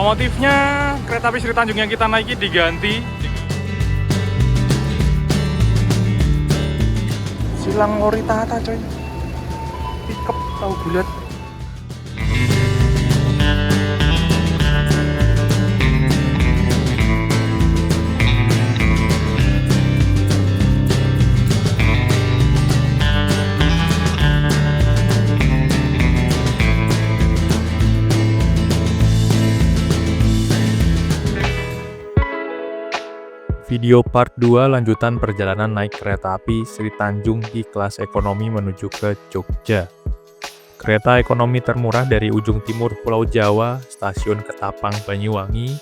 Lokomotifnya kereta api Sri Tanjung yang kita naiki diganti. Silang lori Tata coy. Pickup tahu bulat. Video part 2 lanjutan perjalanan naik kereta api Sri Tanjung di kelas ekonomi menuju ke Jogja. Kereta ekonomi termurah dari ujung timur Pulau Jawa, stasiun Ketapang, Banyuwangi,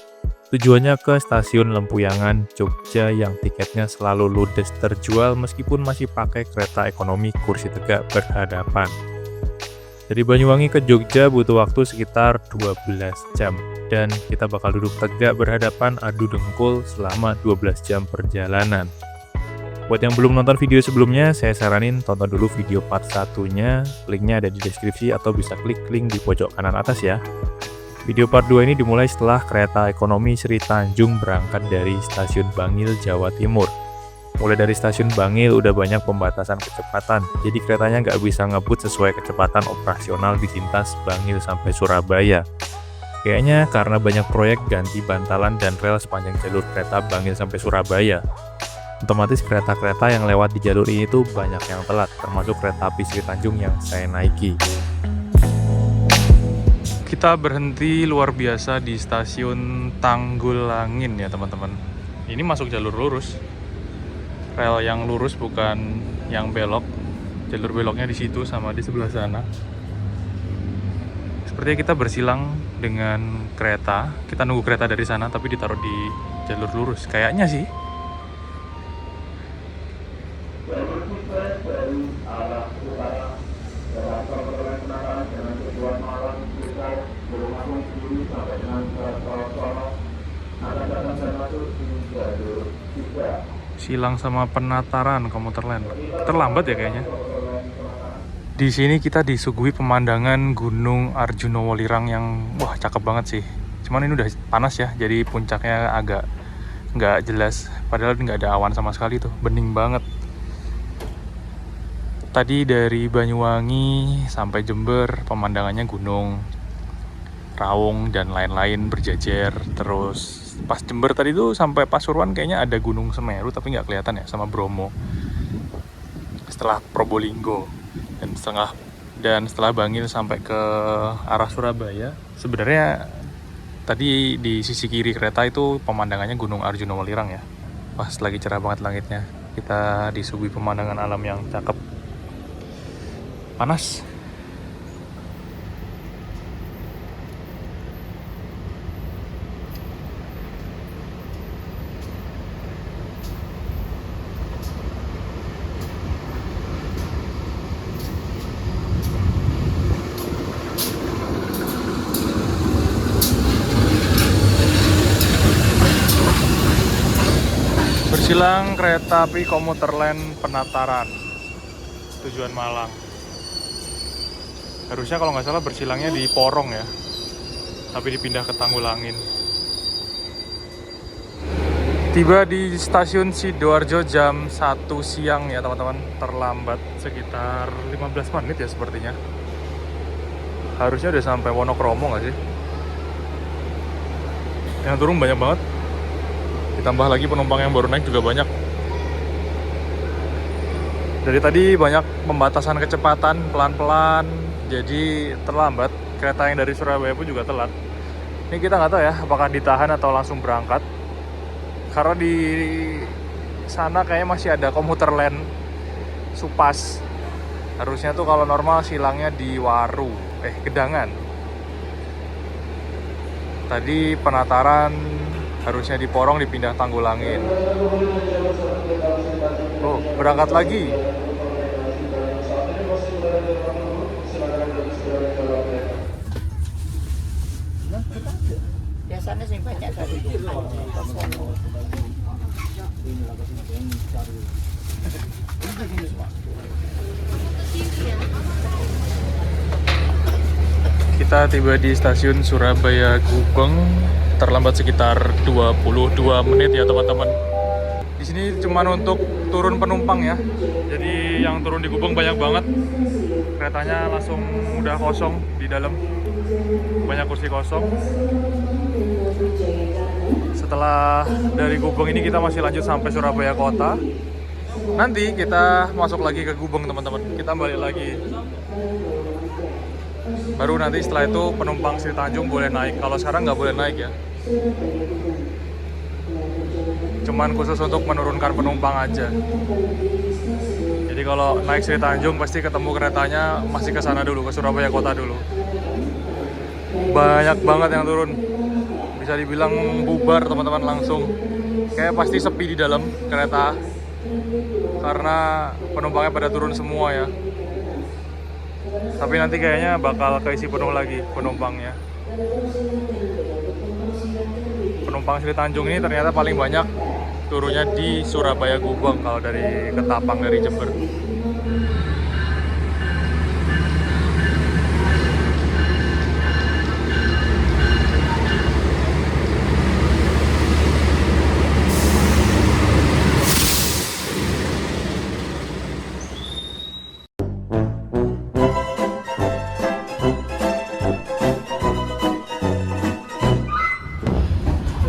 tujuannya ke stasiun Lempuyangan, Jogja yang tiketnya selalu ludes terjual meskipun masih pakai kereta ekonomi kursi tegak berhadapan. Dari Banyuwangi ke Jogja butuh waktu sekitar 12 jam. Dan kita bakal duduk tegak berhadapan adu dengkul selama 12 jam perjalanan. Buat yang belum nonton video sebelumnya, saya saranin tonton dulu video part 1-nya, linknya ada di deskripsi atau bisa klik link di pojok kanan atas ya. Video part 2 ini dimulai setelah kereta ekonomi Sri Tanjung berangkat dari stasiun Bangil, Jawa Timur. Mulai dari stasiun Bangil udah banyak pembatasan kecepatan, jadi keretanya nggak bisa ngebut sesuai kecepatan operasional di lintas Bangil sampai Surabaya. Kayaknya karena banyak proyek ganti bantalan dan rel sepanjang jalur kereta Bangil sampai Surabaya. Otomatis kereta-kereta yang lewat di jalur ini tuh banyak yang telat, termasuk kereta api Sri Tanjung yang saya naiki. Kita berhenti luar biasa di stasiun Tanggulangin ya teman-teman. Ini masuk jalur lurus. Rel yang lurus bukan yang belok. Jalur beloknya di situ sama di sebelah sana. Sepertinya kita bersilang dengan kereta. Kita nunggu kereta dari sana tapi ditaruh di jalur lurus. Kayaknya sih. Silang sama Penataran komuter lain. Terlambat ya kayaknya. Di sini kita disuguhi pemandangan Gunung Arjuna Welirang yang wah cakep banget sih. Cuman ini udah panas ya, jadi puncaknya agak nggak jelas. Padahal nggak ada awan sama sekali tuh, bening banget. Tadi dari Banyuwangi sampai Jember pemandangannya gunung, Raung dan lain-lain berjejer. Terus pas Jember tadi tuh sampai Pasuruan kayaknya ada Gunung Semeru tapi nggak kelihatan ya, sama Bromo. Setelah Probolinggo. Dan setelah Bangil sampai ke arah Surabaya, sebenarnya tadi di sisi kiri kereta itu pemandangannya Gunung Arjuna Welirang ya. Pas lagi cerah banget langitnya, kita disuguhi pemandangan alam yang cakep. Panas. Bersilang kereta api komuter lain Penataran tujuan Malang. Harusnya kalau nggak salah bersilangnya di Porong ya, tapi dipindah ke Tanggulangin. Tiba di stasiun Sidoarjo jam 1 siang ya teman-teman. Terlambat sekitar 15 menit ya sepertinya. Harusnya udah sampai Wonokromo nggak sih? Yang turun banyak banget. Ditambah lagi penumpang yang baru naik juga banyak. Dari tadi banyak pembatasan kecepatan pelan-pelan, jadi terlambat. Kereta yang dari Surabaya pun juga telat. Ini kita nggak tahu ya apakah ditahan atau langsung berangkat. Karena di sana kayaknya masih ada komuter lain Supas. Harusnya tuh kalau normal silangnya di Gedangan. Tadi Penataran harusnya di Porong dipindah Tanggulangin. Oh, berangkat lagi. Biasanya sih banyak dari Kita tiba di stasiun Surabaya Gubeng, terlambat sekitar 22 menit ya teman-teman. Di sini cuma untuk turun penumpang ya. Jadi yang turun di Gubeng banyak banget. Keretanya langsung udah kosong di dalam. Banyak kursi kosong. Setelah dari Gubeng ini kita masih lanjut sampai Surabaya Kota. Nanti kita masuk lagi ke Gubeng teman-teman. Kita balik lagi. Baru nanti setelah itu penumpang Sri Tanjung boleh naik. Kalau sekarang nggak boleh naik ya. Cuman khusus untuk menurunkan penumpang aja. Jadi kalau naik Sri Tanjung pasti ketemu keretanya masih ke sana dulu, ke Surabaya Kota dulu. Banyak banget yang turun. Bisa dibilang bubar teman-teman langsung. Kayak pasti sepi di dalam kereta. Karena penumpangnya pada turun semua ya. Tapi nanti kayaknya bakal keisi penuh lagi penumpangnya. Penumpang Sri Tanjung ini ternyata paling banyak turunnya di Surabaya Gubeng kalau dari Ketapang dari Jember.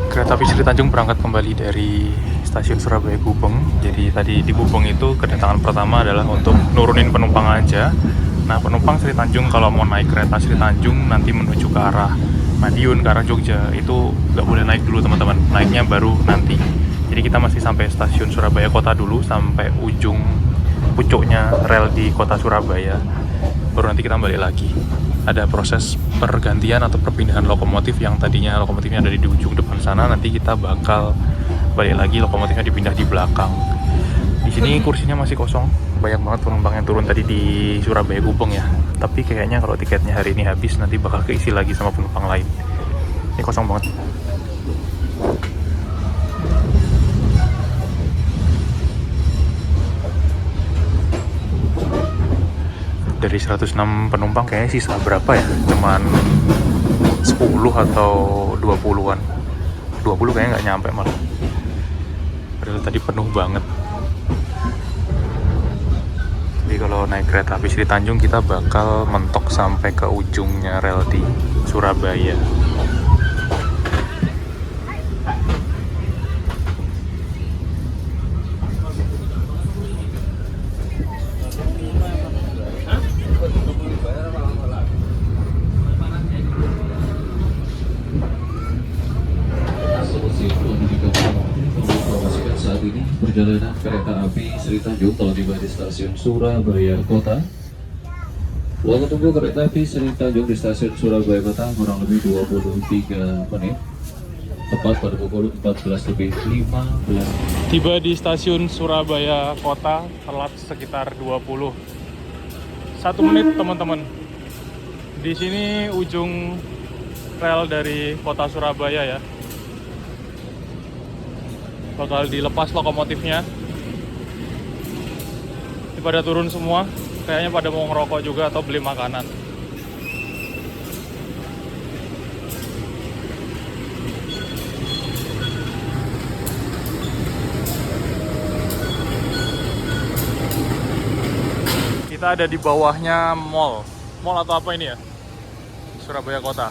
Kereta api Sri Tanjung berangkat kembali dari stasiun Surabaya Gubeng. Jadi tadi di Gubeng itu kedatangan pertama adalah untuk nurunin penumpang aja. Nah penumpang Sri Tanjung kalau mau naik kereta Sri Tanjung nanti menuju ke arah Madiun, ke arah Jogja, itu nggak boleh naik dulu teman-teman. Naiknya baru nanti. Jadi kita masih sampai stasiun Surabaya Kota dulu, sampai ujung pucuknya rel di kota Surabaya. Baru nanti kita balik lagi. Ada proses pergantian atau perpindahan lokomotif yang tadinya lokomotifnya ada di ujung depan sana, nanti kita bakal balik lagi lokomotifnya dipindah di belakang. Di sini kursinya masih kosong, banyak banget penumpang yang turun tadi di Surabaya Gubeng ya. Tapi kayaknya kalau tiketnya hari ini habis nanti bakal keisi lagi sama penumpang lain. Ini kosong banget. Dari 106 penumpang kayaknya sisa berapa ya? Cuman 10 atau 20-an. 20 kayaknya nggak nyampe malah. Padahal tadi penuh banget. Jadi kalau naik kereta api Sri Tanjung kita bakal mentok sampai ke ujungnya rel di Surabaya. Saat ini perjalanan kereta api Sri Tanjung telah tiba di stasiun Surabaya Kota. Waktu tunggu kereta api Sri Tanjung di stasiun Surabaya Kota kurang lebih 23 menit. Tepat pada pukul 14:15. Tiba di stasiun Surabaya Kota telat sekitar 21 menit teman-teman. Di sini ujung rel dari kota Surabaya ya. Bakal dilepas lokomotifnya. Ini pada turun semua, kayaknya pada mau ngerokok juga atau beli makanan. Kita ada di bawahnya mall. Mall atau apa ini ya? Surabaya Kota.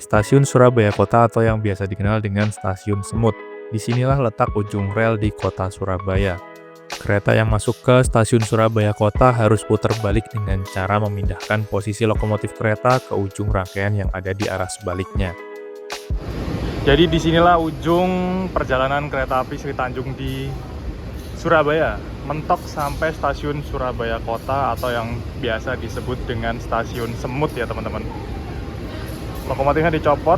Stasiun Surabaya Kota atau yang biasa dikenal dengan Stasiun Semut. Disinilah letak ujung rel di kota Surabaya. Kereta yang masuk ke Stasiun Surabaya Kota harus putar balik dengan cara memindahkan posisi lokomotif kereta ke ujung rangkaian yang ada di arah sebaliknya. Jadi disinilah ujung perjalanan kereta api Sri Tanjung di Surabaya, mentok sampai stasiun Surabaya Kota atau yang biasa disebut dengan stasiun Semut ya teman-teman. Lokomotifnya dicopot,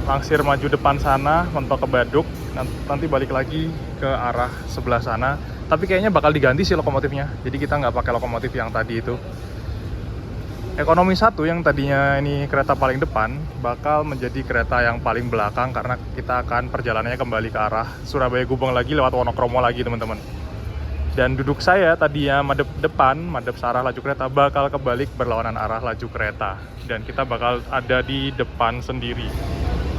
langsir maju depan sana, mentok ke Baduk, nanti balik lagi ke arah sebelah sana. Tapi kayaknya bakal diganti sih lokomotifnya, jadi kita nggak pakai lokomotif yang tadi itu. Ekonomi 1 yang tadinya ini kereta paling depan, bakal menjadi kereta yang paling belakang karena kita akan perjalanannya kembali ke arah Surabaya Gubeng lagi lewat Wonokromo lagi teman-teman. Dan duduk saya tadinya madep depan, madep searah laju kereta, bakal kebalik berlawanan arah laju kereta. Dan kita bakal ada di depan sendiri.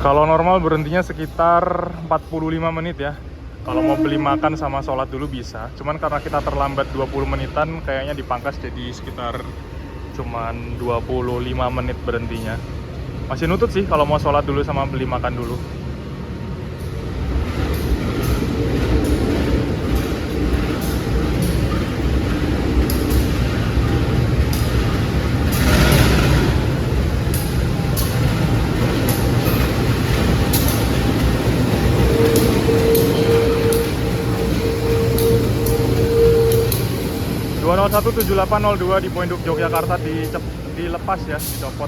Kalau normal berhentinya sekitar 45 menit ya. Kalau mau beli makan sama sholat dulu bisa. Cuman karena kita terlambat 20 menitan, kayaknya dipangkas jadi sekitar cuman 25 menit berhentinya. Masih nutut sih kalau mau sholat dulu sama beli makan dulu. 2017802 di Poinduk Yogyakarta dilepas ya, dicopot.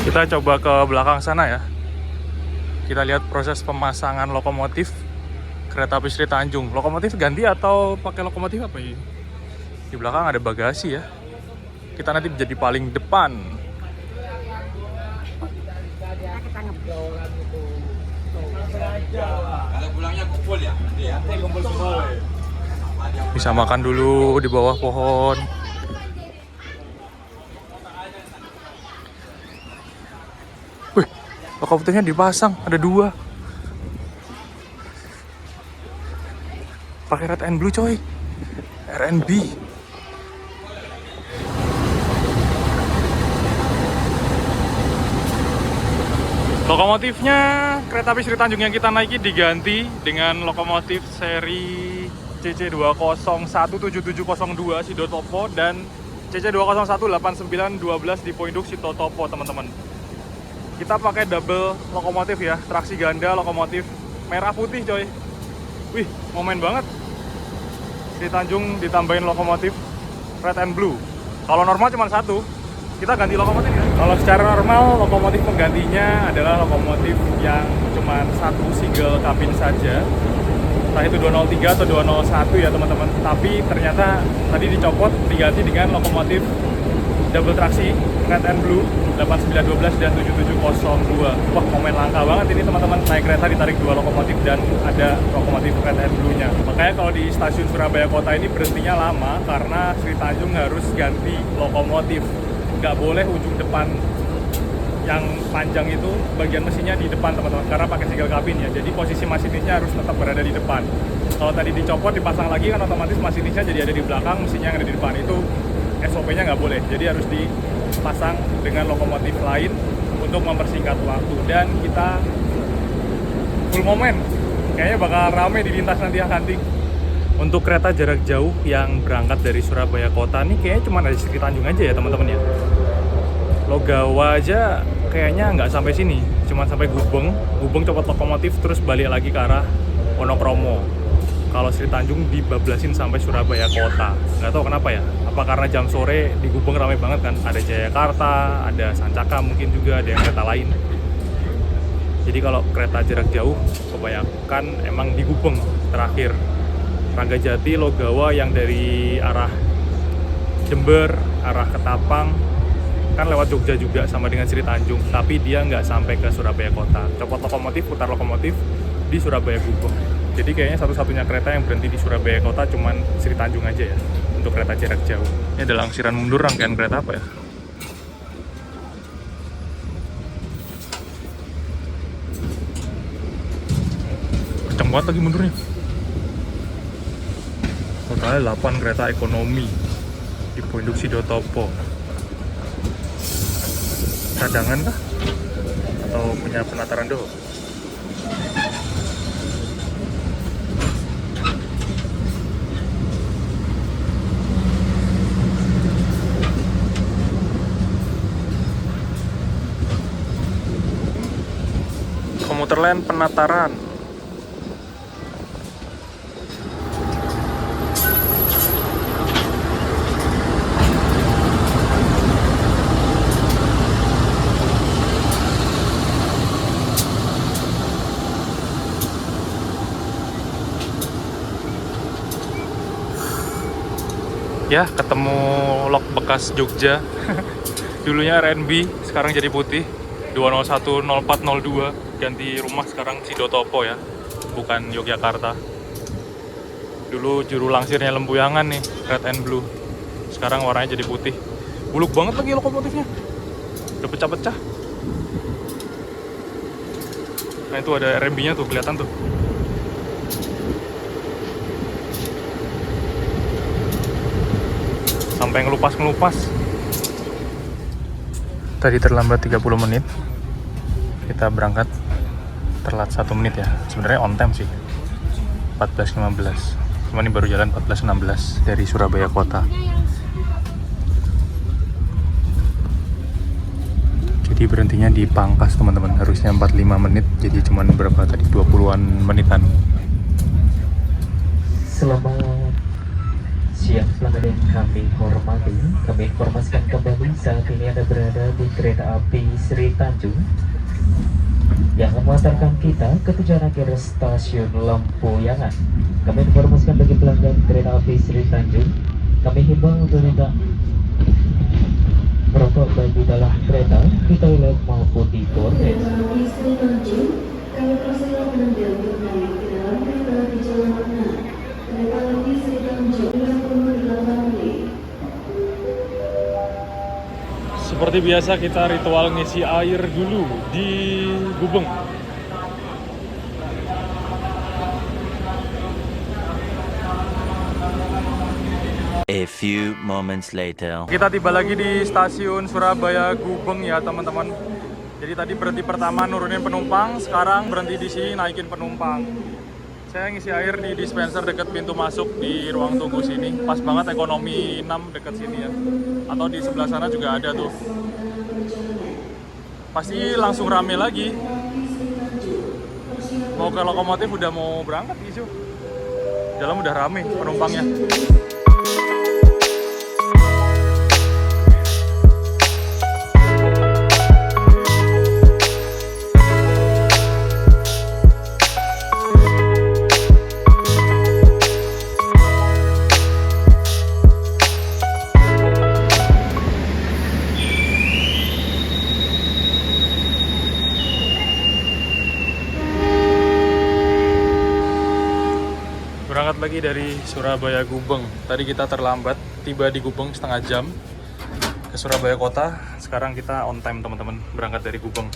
Kita coba ke belakang sana ya. Kita lihat proses pemasangan lokomotif kereta api Sri Tanjung. Lokomotif ganti atau pakai lokomotif apa ini? Di belakang ada bagasi ya. Kita nanti jadi paling depan. Kalau pulangnya kumpul ya? Iya, kumpul semua. Bisa makan dulu di bawah pohon. Wih, lokomotifnya dipasang, ada 2. Pakai red and blue coy. RNB. Lokomotifnya kereta api Sri Tanjung yang kita naiki diganti dengan lokomotif seri CC2017702 Sidotopo dan CC2018912 di Poinduk Sitotopo teman-teman. Kita pakai double lokomotif ya, traksi ganda lokomotif merah putih coy. Wih, momen banget. Sri Tanjung ditambahin lokomotif red and blue. Kalau normal cuma 1, kita ganti lokomotif ya. Kalau secara normal lokomotif penggantinya adalah lokomotif yang cuma 1 single kabin saja. Entah itu 203 atau 201 ya teman-teman. Tapi ternyata tadi dicopot diganti dengan lokomotif double traksi red and blue 8912 dan 7702. Wah, momen langka banget ini teman-teman, naik kereta ditarik 2 lokomotif dan ada lokomotif red and blue-nya. Makanya kalau di stasiun Surabaya Kota ini berhentinya lama karena Sri Tanjung harus ganti lokomotif. Nggak boleh ujung depan yang panjang itu bagian mesinnya di depan teman-teman, karena pakai single kabin ya, jadi posisi masinisnya harus tetap berada di depan. Kalau tadi dicopot dipasang lagi kan otomatis masinisnya jadi ada di belakang, mesinnya yang ada di depan. Itu SOP-nya nggak boleh, jadi harus dipasang dengan lokomotif lain untuk mempersingkat waktu. Dan kita full momen, kayaknya bakal rame di lintas nanti ya Kanting. Untuk kereta jarak jauh yang berangkat dari Surabaya Kota nih kayaknya cuma ada Sri Tanjung aja ya teman-teman ya. Logawa aja kayaknya nggak sampai sini, cuma sampai Gubeng copot lokomotif terus balik lagi ke arah Wonokromo. Kalau Sri Tanjung dibablasin sampai Surabaya Kota, nggak tahu kenapa ya, apa karena jam sore di Gubeng ramai banget kan, ada Jayakarta, ada Sancaka mungkin juga, ada yang kereta lain. Jadi kalau kereta jarak jauh kebanyakan emang di Gubeng terakhir. Ranggajati, Logawa yang dari arah Jember, arah Ketapang kan lewat Jogja juga sama dengan Sri Tanjung, tapi dia nggak sampai ke Surabaya Kota. Copot lokomotif, putar lokomotif di Surabaya Gubeng. Jadi kayaknya satu-satunya kereta yang berhenti di Surabaya Kota cuman Sri Tanjung aja ya untuk kereta jarak jauh. Ini ada langsiran mundur rangkaian kereta apa ya? Kenceng banget lagi mundurnya. Totalnya 8 kereta ekonomi di Poinduk Sidotopo. Cadangan kah? Atau punya penataran doang? Komuter lain penataran. Ya, ketemu lok bekas Jogja. Dulunya RNB, sekarang jadi putih. 2010402 ganti rumah sekarang Sidotopo ya, bukan Yogyakarta. Dulu juru langsirnya Lempuyangan nih, red and blue. Sekarang warnanya jadi putih. Buluk banget lagi lokomotifnya. Udah pecah-pecah. Nah itu ada RMB-nya tuh, kelihatan tuh. Sampai ngelupas-ngelupas. Tadi terlambat 30 menit. Kita berangkat telat 1 menit ya. Sebenarnya on time sih. 14.15. Cuma ini baru jalan 14.16 dari Surabaya kota. Jadi berhentinya di Pangkas teman-teman, harusnya 45 menit, jadi cuma berapa tadi, 20-an menitan. Selamat siang, selamat yang kami hormati. Kami informasikan kembali saat ini Anda berada di kereta api Sri Tanjung yang mengantarkan kita ke tujuan akhir stasiun Lempuyangan. Kami informasikan bagi pelanggan kereta api Sri Tanjung, kami himbau untuk tidak merokok baik di dalam kereta, di toilet maupun di gorden. Seperti biasa kita ritual ngisi air dulu di Gubeng. A few moments later. Kita tiba lagi di stasiun Surabaya Gubeng ya teman-teman. Jadi tadi berhenti pertama nurunin penumpang, sekarang berhenti di sini naikin penumpang. Saya ngisi air di dispenser dekat pintu masuk di ruang tunggu sini. Pas banget ekonomi 6 dekat sini ya. Atau di sebelah sana juga ada tuh. Pasti langsung rame lagi. Mau ke lokomotif udah mau berangkat isu. Dalam udah rame penumpangnya. Berangkat lagi dari Surabaya Gubeng. Tadi kita terlambat, tiba di Gubeng setengah jam ke Surabaya kota. Sekarang kita on time teman-teman, berangkat dari Gubeng.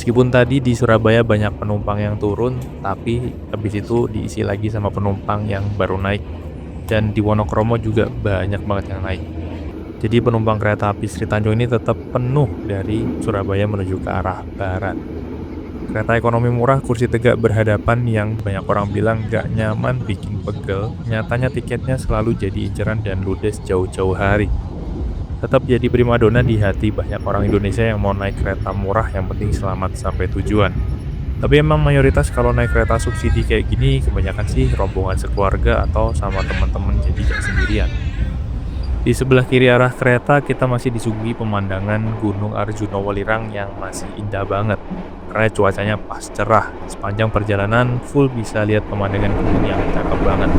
Meskipun tadi di Surabaya banyak penumpang yang turun, tapi habis itu diisi lagi sama penumpang yang baru naik. Dan di Wonokromo juga banyak banget yang naik. Jadi penumpang kereta api Sri Tanjung ini tetap penuh dari Surabaya menuju ke arah barat. Kereta ekonomi murah kursi tegak berhadapan yang banyak orang bilang gak nyaman, bikin pegel. Nyatanya tiketnya selalu jadi inceran dan ludes jauh-jauh hari. Tetap jadi primadona di hati banyak orang Indonesia yang mau naik kereta murah, yang penting selamat sampai tujuan. Tapi emang mayoritas kalau naik kereta subsidi kayak gini kebanyakan sih rombongan sekeluarga atau sama teman-teman, jadi gak sendirian. Di sebelah kiri arah kereta kita masih disuguhi pemandangan Gunung Arjuna Welirang yang masih indah banget. Karena cuacanya pas cerah. Sepanjang perjalanan full bisa lihat pemandangan gunung yang cakep banget.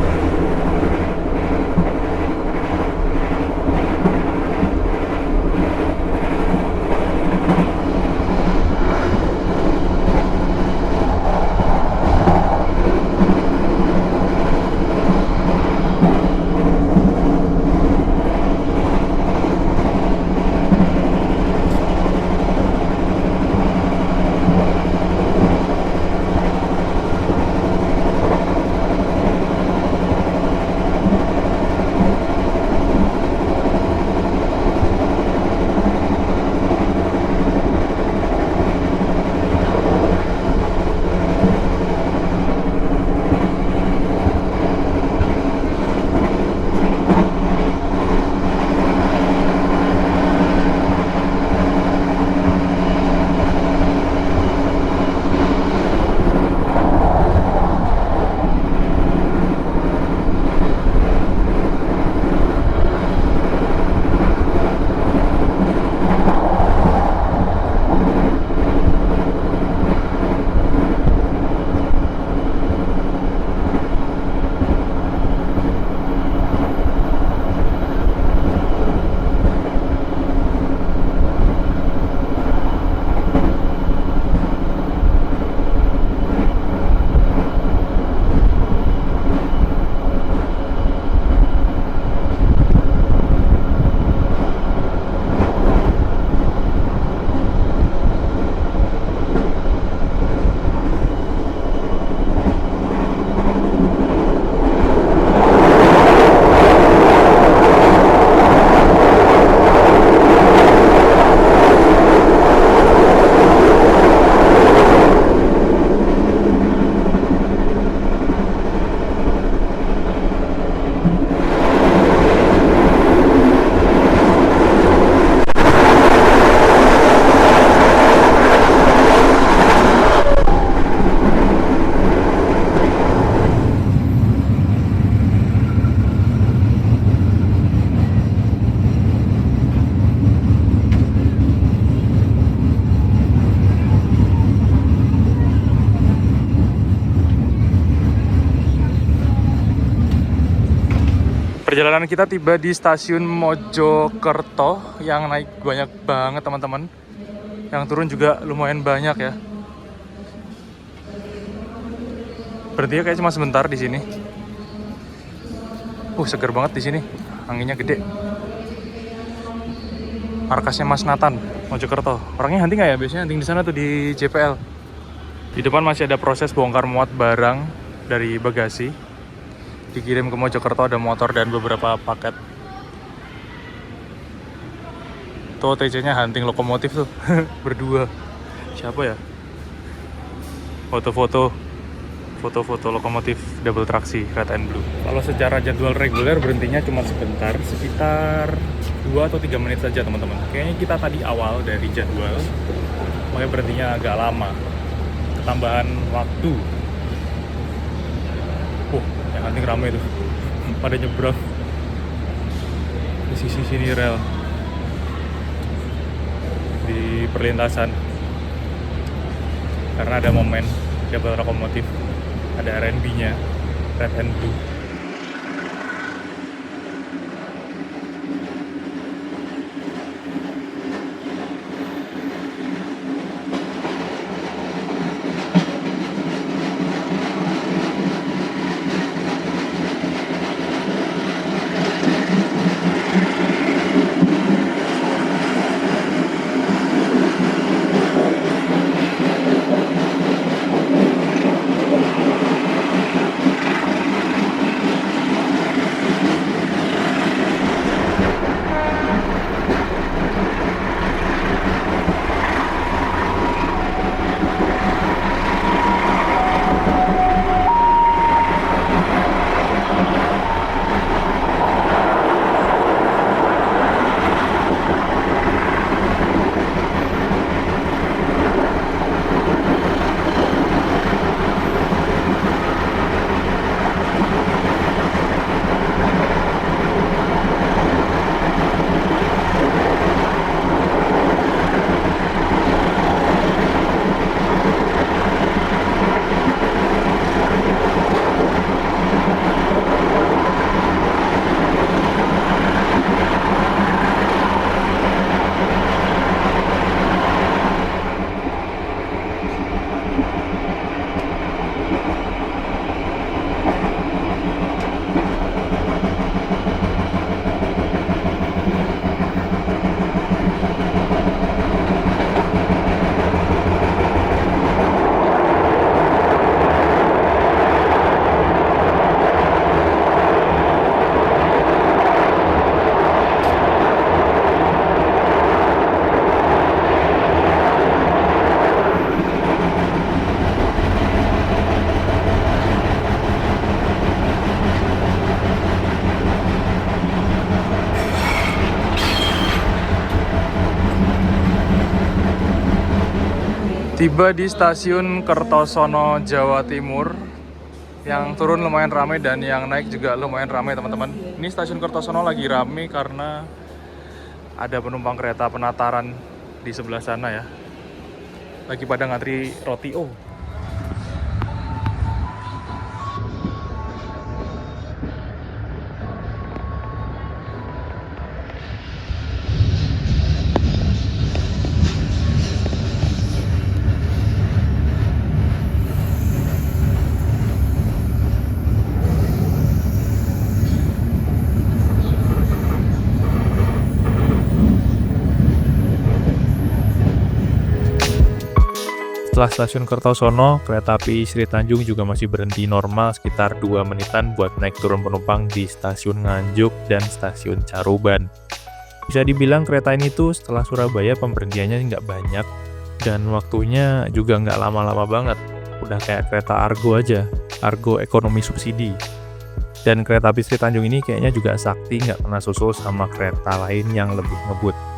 Perjalanan kita tiba di stasiun Mojokerto yang naik banyak banget teman-teman. Yang turun juga lumayan banyak ya. Berhentinya kayak cuma sebentar di sini. Seger banget di sini. Anginnya gede. Markasnya Mas Nathan, Mojokerto. Orangnya hunting nggak ya? Biasanya hunting di sana tuh di JPL. Di depan masih ada proses bongkar muat barang dari bagasi. Dikirim ke Mojokerto, ada motor dan beberapa paket. Tuh TC-nya hunting lokomotif tuh. Berdua. Siapa ya? Foto-foto lokomotif double traksi Red and Blue. Kalau secara jadwal reguler berhentinya cuma sebentar, sekitar 2 atau 3 menit saja teman-teman. Kayaknya kita tadi awal dari jadwal, makanya berhentinya agak lama. Ketambahan waktu. Yang hunting rame tuh. Pada nyebrang di sisi sini rel. Di perlintasan. Karena ada momen double lokomotif. Ada RNB-nya, Red and Blue. Tiba di stasiun Kertosono, Jawa Timur. Yang turun lumayan ramai dan yang naik juga lumayan ramai teman-teman. Ini stasiun Kertosono lagi ramai karena ada penumpang kereta penataran di sebelah sana ya. Lagi pada ngantri roti. Oh. Setelah stasiun Kertosono, kereta api Sri Tanjung juga masih berhenti normal sekitar 2 menitan buat naik turun penumpang di stasiun Nganjuk dan stasiun Caruban. Bisa dibilang kereta ini tuh setelah Surabaya pemberhentiannya nggak banyak dan waktunya juga nggak lama-lama banget. Udah kayak kereta Argo aja, Argo ekonomi subsidi. Dan kereta api Sri Tanjung ini kayaknya juga sakti nggak pernah susul sama kereta lain yang lebih ngebut.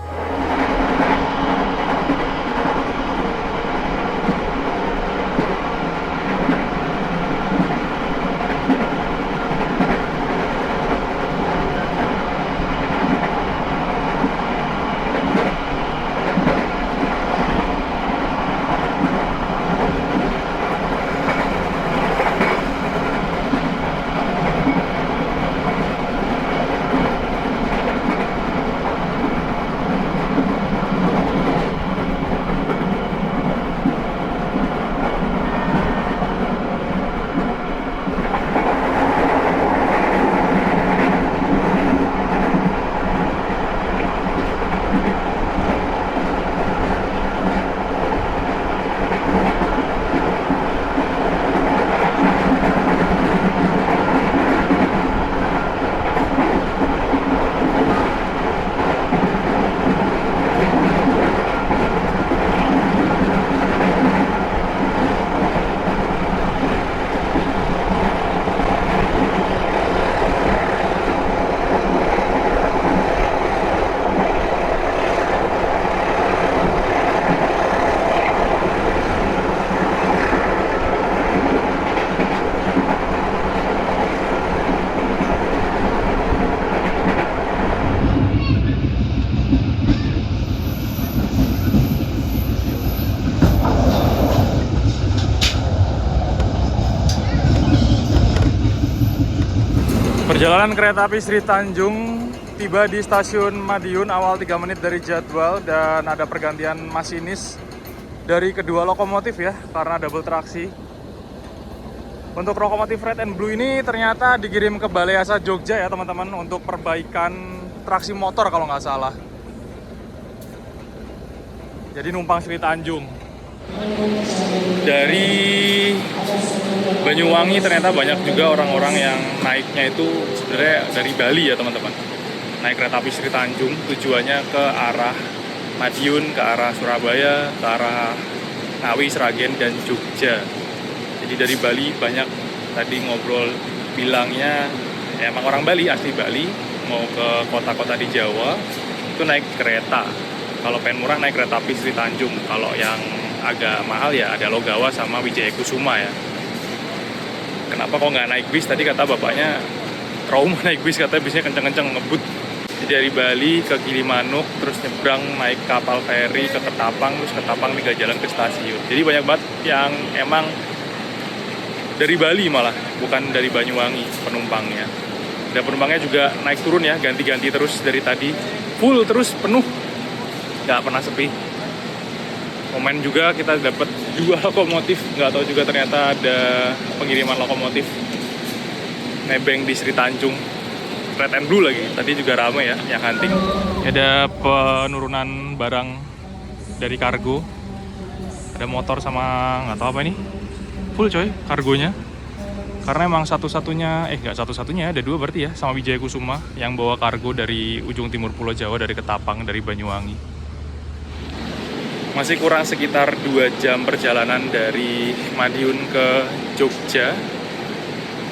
Perjalanan kereta api Sri Tanjung tiba di stasiun Madiun awal 3 menit dari jadwal dan ada pergantian masinis dari kedua lokomotif ya karena double traksi. Untuk lokomotif Red and Blue ini ternyata dikirim ke Balai Asa Jogja ya teman-teman untuk perbaikan traksi motor kalau nggak salah. Jadi numpang Sri Tanjung. Dari Banyuwangi ternyata banyak juga orang-orang yang naiknya itu sebenarnya dari Bali ya teman-teman. Naik kereta api Sri Tanjung tujuannya ke arah Madiun, ke arah Surabaya, ke arah Ngawi, Sragen, dan Jogja. Jadi dari Bali banyak tadi ngobrol bilangnya ya emang orang Bali, asli Bali, mau ke kota-kota di Jawa itu naik kereta. Kalau pengen murah naik kereta api Sri Tanjung. Kalau yang agak mahal ya ada Logawa sama Wijaya Kusuma ya. Kenapa kok nggak naik bis? Tadi kata bapaknya trauma naik bis, katanya bisnya kenceng-kenceng ngebut. Jadi dari Bali ke Gilimanuk, terus nyebrang naik kapal feri ke Ketapang, terus Ketapang tinggal jalan ke stasiun. Jadi banyak banget yang emang dari Bali malah, bukan dari Banyuwangi penumpangnya. Dan penumpangnya juga naik turun ya, ganti-ganti terus dari tadi. Full terus, penuh. Nggak pernah sepi. Momen juga kita dapat 2 lokomotif, nggak tahu juga ternyata ada pengiriman lokomotif nebeng di Sri Tanjung. Red and Blue lagi, tadi juga ramai ya yang hunting. Ada penurunan barang dari kargo, ada motor sama nggak tahu apa ini, full coy kargonya. Karena emang satu-satunya, nggak satu-satunya, ada 2 berarti ya, sama Wijaya Kusuma yang bawa kargo dari ujung timur Pulau Jawa, dari Ketapang, dari Banyuwangi. Masih kurang sekitar 2 jam perjalanan dari Madiun ke Jogja.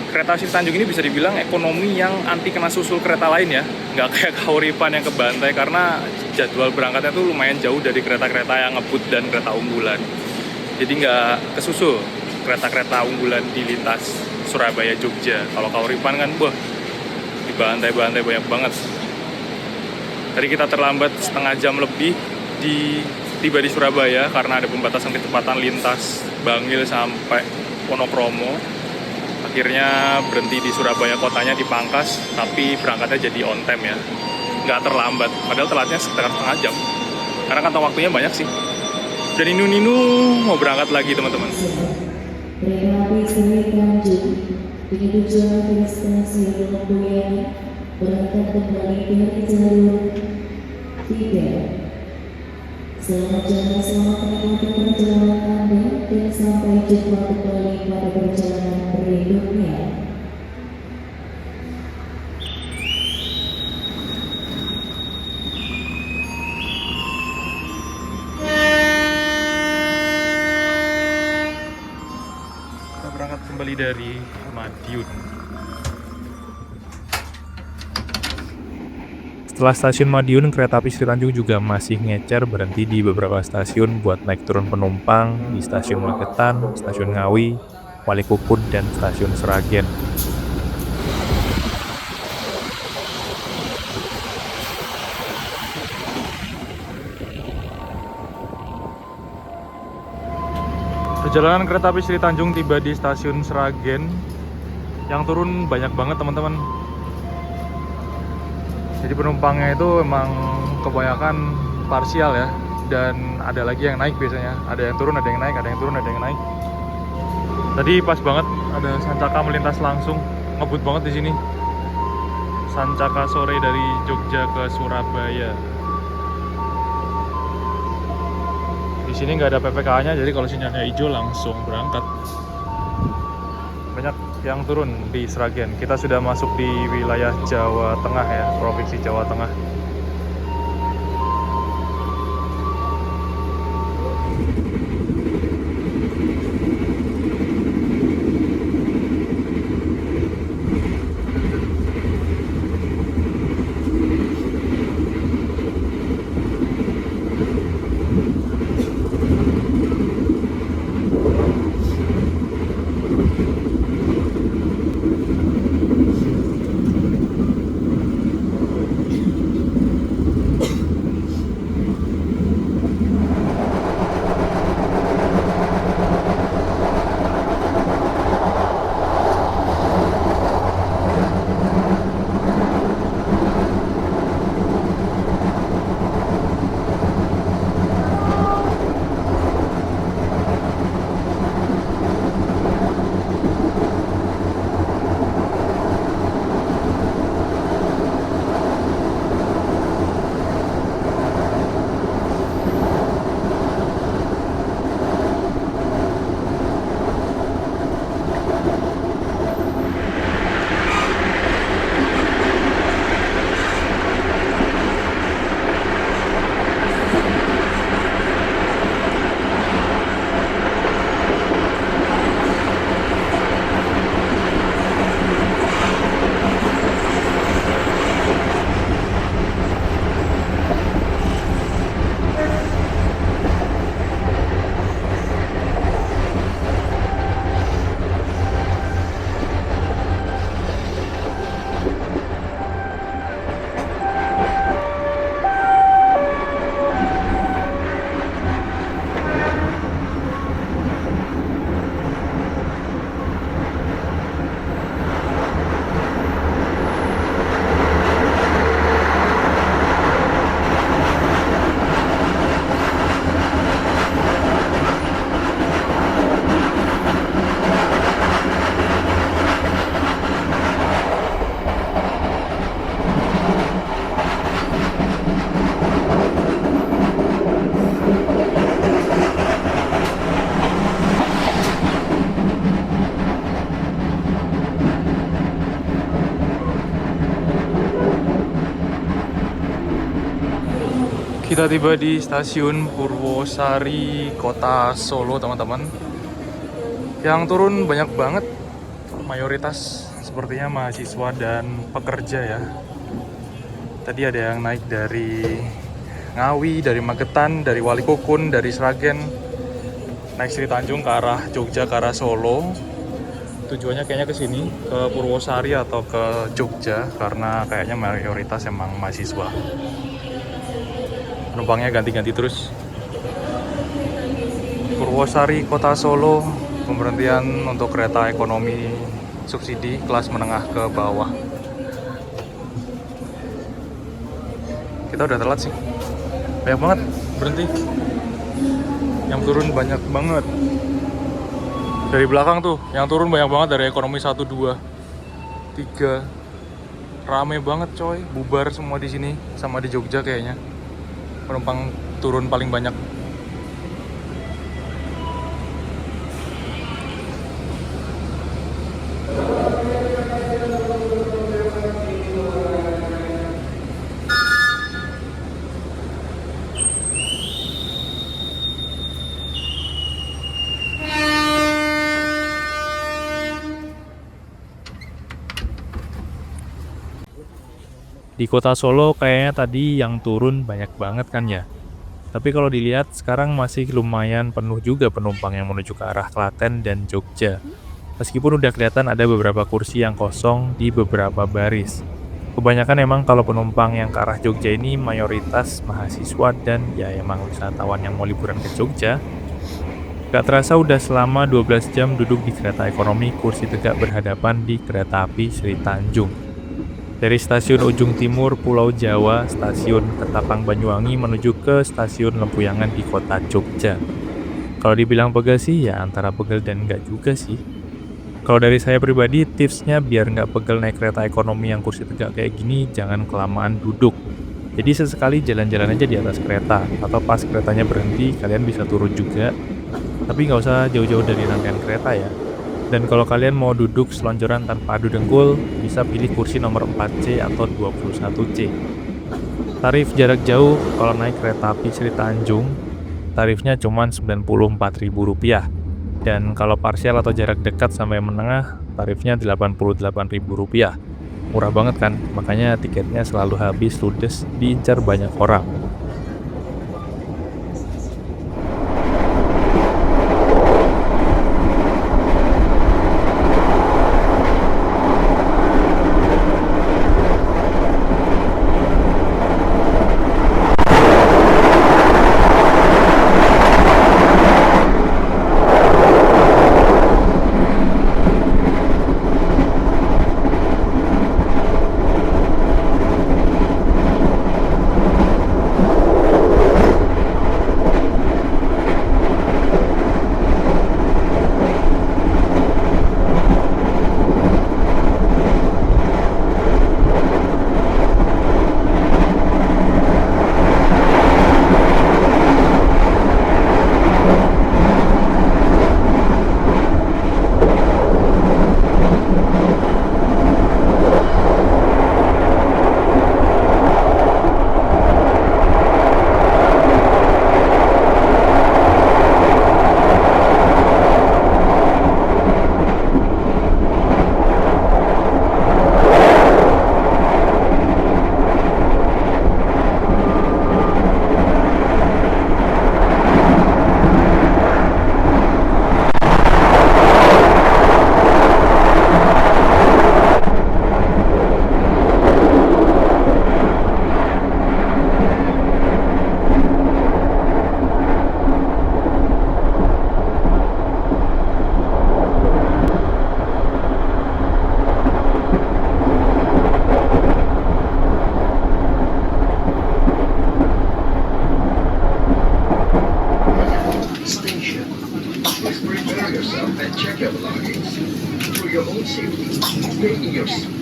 Kereta Sri Tanjung ini bisa dibilang ekonomi yang anti kena susul kereta lain ya. Nggak kayak Kahuripan yang ke Bantai karena jadwal berangkatnya tuh lumayan jauh dari kereta-kereta yang ngebut dan kereta unggulan. Jadi nggak kesusul kereta-kereta unggulan di lintas Surabaya Jogja. Kalau Kauripan kan, wah, dibantai-bantai banyak banget. Tadi kita terlambat setengah jam lebih tiba di Surabaya karena ada pembatasan kecepatan lintas Bangil sampai Wonokromo. Akhirnya berhenti di Surabaya kotanya di Pangkas, tapi berangkatnya jadi on time ya. Nggak terlambat, padahal telatnya sekitar setengah jam. Karena kantong waktunya banyak sih. Dan Ninu mau berangkat lagi teman-teman. Kereta api Sri Tanjung dengan tujuan ke stasiun Lembuyani berangkat kembali dari jalur 3. Selamat jalan, selamat menikmati perjalanan Anda dan sampai jumpa kembali pada perjalanan berikutnya. Kita berangkat kembali dari Madiun. Setelah stasiun Madiun, kereta api Sri Tanjung juga masih ngecer berhenti di beberapa stasiun buat naik turun penumpang di stasiun Magetan, stasiun Ngawi, Walikukun, dan stasiun Sragen. Perjalanan kereta api Sri Tanjung tiba di stasiun Sragen. Yang turun banyak banget teman-teman. Jadi penumpangnya itu emang kebanyakan parsial ya. Dan ada lagi yang naik biasanya. Ada yang turun, ada yang naik, ada yang turun, ada yang naik. Tadi pas banget ada Sancaka melintas langsung. Ngebut banget di sini. Sancaka sore dari Jogja ke Surabaya. Di sini nggak ada PPKA-nya, jadi kalau sinyalnya hijau langsung berangkat. Banyak yang turun di Sragen. Kita sudah masuk di wilayah Jawa Tengah ya, Provinsi Jawa Tengah. Kita tiba di stasiun Purwosari, Kota Solo, teman-teman. Yang turun banyak banget, mayoritas sepertinya mahasiswa dan pekerja ya. Tadi ada yang naik dari Ngawi, dari Magetan, dari Walikukun, dari Sragen. naik Sri Tanjung ke arah Jogja, ke arah Solo. Tujuannya kayaknya ke sini, ke Purwosari atau ke Jogja, karena kayaknya mayoritas emang mahasiswa. Penumpangnya ganti-ganti terus. Purwosari, Kota Solo, pemberhentian untuk kereta ekonomi subsidi kelas menengah ke bawah. Kita udah telat sih. Banyak banget berhenti. Yang turun banyak banget. Dari belakang tuh, yang turun banyak banget dari ekonomi 1, 2, 3. Rame banget coy, bubar semua di sini sama di Jogja kayaknya. Penumpang turun paling banyak. Di kota Solo kayaknya tadi yang turun banyak banget kan ya. Tapi kalau dilihat sekarang masih lumayan penuh juga penumpang yang menuju ke arah Klaten dan Jogja. Meskipun udah kelihatan ada beberapa kursi yang kosong di beberapa baris. Kebanyakan emang kalau penumpang yang ke arah Jogja ini mayoritas mahasiswa dan ya emang wisatawan yang mau liburan ke Jogja. Gak terasa udah selama 12 jam duduk di kereta ekonomi kursi tegak berhadapan di kereta api Sri Tanjung. Dari stasiun ujung timur Pulau Jawa, stasiun Ketapang Banyuwangi menuju ke stasiun Lempuyangan di kota Jogja. Kalau dibilang pegel sih ya antara pegel dan enggak juga sih. Kalau dari saya pribadi tipsnya biar nggak pegel naik kereta ekonomi yang kursi tegak kayak gini, jangan kelamaan duduk. Jadi sesekali jalan-jalan aja di atas kereta, atau pas keretanya berhenti kalian bisa turun juga. Tapi nggak usah jauh-jauh dari rangkaian kereta ya. Dan kalau kalian mau duduk selonjoran tanpa adu dengkul, bisa pilih kursi nomor 4C atau 21C. Tarif jarak jauh kalau naik kereta api Sri Tanjung, tarifnya cuma Rp94.000. Dan kalau parsial atau jarak dekat sampai menengah, tarifnya Rp88.000. Murah banget kan, makanya tiketnya selalu habis ludes, diincar banyak orang.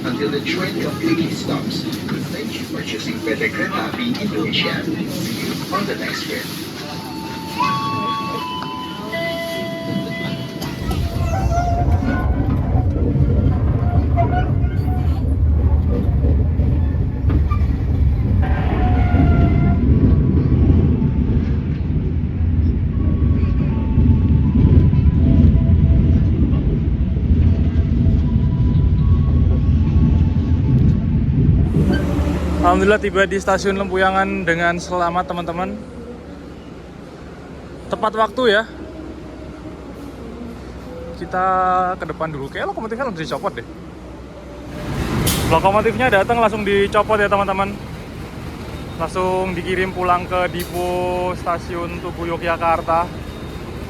until the train completely stops. Thank you for choosing PT Kereta Api Indonesia. See you on the next trip. Alhamdulillah tiba di stasiun Lempuyangan dengan selamat teman-teman. Tepat waktu ya. kita ke depan dulu. Kayak lokomotifnya langsung dicopot deh. Lokomotifnya datang langsung dicopot ya teman-teman. Langsung dikirim pulang ke Dipo Stasiun Tugu Yogyakarta.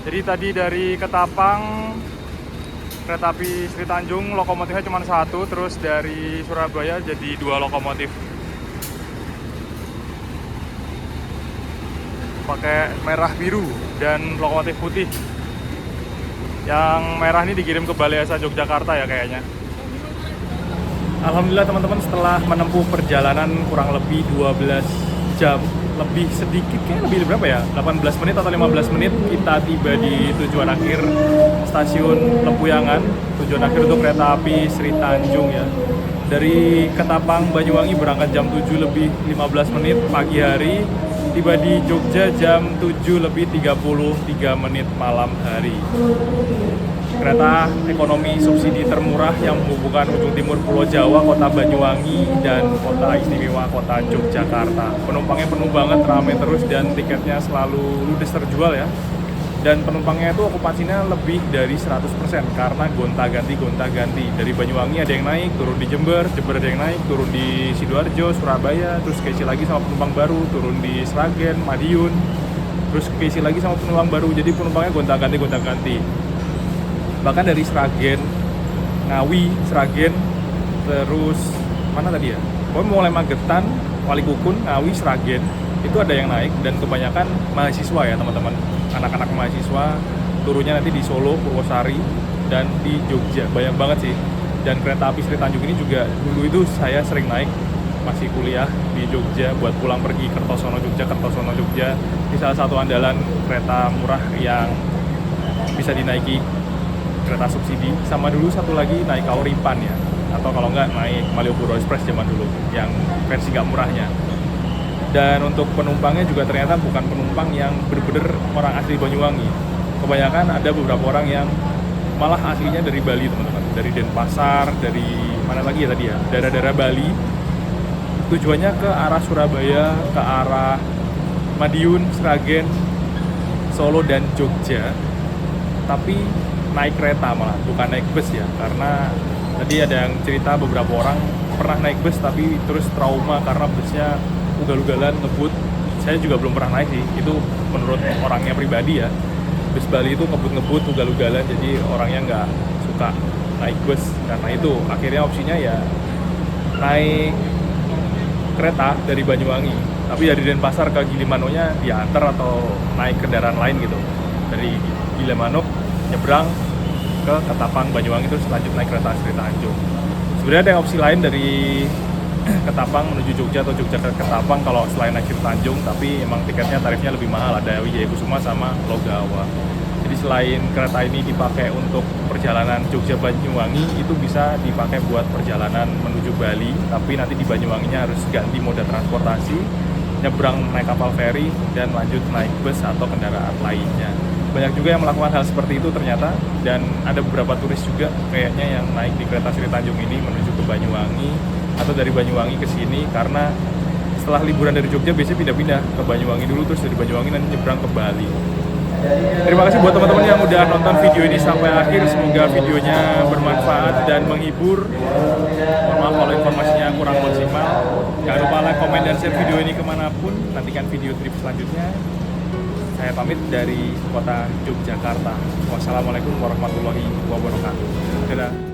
Jadi tadi dari Ketapang kereta api Sri Tanjung lokomotifnya cuma satu, terus dari Surabaya jadi 2 lokomotif. Pakai merah biru dan lokomotif putih. Yang merah ini dikirim ke Balai Asa Yogyakarta ya kayaknya. Alhamdulillah teman-teman, setelah menempuh perjalanan kurang lebih 12 jam, lebih sedikit, kayak lebih berapa ya, 18 menit atau 15 menit, kita tiba di tujuan akhir stasiun Lempuyangan. Tujuan akhir untuk kereta api Sri Tanjung ya. Dari Ketapang Banyuwangi berangkat jam 7 lebih 15 menit pagi hari, tiba di Jogja jam 7 lebih 33 menit malam hari. Kereta ekonomi subsidi termurah yang menghubungkan ujung timur Pulau Jawa, kota Banyuwangi, dan kota istimewa kota Yogyakarta. Penumpangnya penuh banget, ramai terus, dan tiketnya selalu ludes terjual ya. Dan penumpangnya itu okupasinya lebih dari 100% karena gonta-ganti. Dari Banyuwangi ada yang naik, turun di Jember ada yang naik, turun di Sidoarjo, Surabaya, terus keisi lagi sama penumpang baru, turun di Sragen, Madiun, terus keisi lagi sama penumpang baru. Jadi penumpangnya gonta-ganti. Bahkan dari Sragen, Ngawi, terus mana tadi ya? Pokoknya mulai Magetan, Walikukun, Ngawi, Sragen, itu ada yang naik, dan kebanyakan mahasiswa ya teman-teman. Anak-anak mahasiswa turunnya nanti di Solo, Purwosari, dan di Jogja. Banyak banget sih. Dan kereta api Sri Tanjung ini juga dulu itu saya sering naik masih kuliah di Jogja buat pulang pergi Kertosono Jogja. Di salah satu andalan kereta murah yang bisa dinaiki kereta subsidi. Sama dulu satu lagi naik Kauripan ya, atau kalau nggak naik Malioboro Express zaman dulu yang versi nggak murahnya. Dan untuk penumpangnya juga ternyata bukan penumpang yang bener-bener orang asli Banyuwangi. Kebanyakan ada beberapa orang yang malah aslinya dari Bali teman-teman, dari Denpasar, dari mana lagi ya tadi ya, daerah-daerah Bali. Tujuannya ke arah Surabaya, ke arah Madiun, Sragen, Solo, dan Jogja. Tapi naik kereta malah, bukan naik bus ya, karena tadi ada yang cerita beberapa orang pernah naik bus tapi terus trauma karena busnya ugal-ugalan, ngebut. Saya juga belum pernah naik sih, itu menurut orangnya pribadi ya. Bus Bali itu ngebut-ngebut, ugal-ugalan, jadi orangnya nggak suka naik bus. Karena itu akhirnya opsinya ya naik kereta dari Banyuwangi, tapi dari Denpasar ke Gilimanuknya diantar atau naik kendaraan lain gitu. Dari Gilimanuk nyebrang ke Ketapang Banyuwangi, terus lanjut naik kereta Sri Tanjung. Sebenarnya ada opsi lain dari Ketapang menuju Jogja atau Jogja ke Ketapang kalau selain naik Sri Tanjung, tapi emang tiketnya tarifnya lebih mahal, ada Wijaya Kusuma sama Logawa. Jadi selain kereta ini dipakai untuk perjalanan Jogja Banyuwangi, itu bisa dipakai buat perjalanan menuju Bali, tapi nanti di Banyuwanginya harus ganti moda transportasi, nyebrang naik kapal feri, dan lanjut naik bus atau kendaraan lainnya. Banyak juga yang melakukan hal seperti itu ternyata, dan ada beberapa turis juga kayaknya yang naik di kereta Sri Tanjung ini menuju ke Banyuwangi atau dari Banyuwangi ke sini, karena setelah liburan dari Jogja biasanya pindah-pindah ke Banyuwangi dulu, terus dari Banyuwangi nanti nyebrang ke Bali. Terima kasih buat teman-teman yang udah nonton video ini sampai akhir, semoga videonya bermanfaat dan menghibur. Mohon maaf kalau informasinya kurang maksimal. Jangan lupa like, komen, dan share video ini kemanapun. Nantikan video trip selanjutnya. Saya pamit dari kota Yogyakarta. Wassalamualaikum warahmatullahi wabarakatuh. Dadah.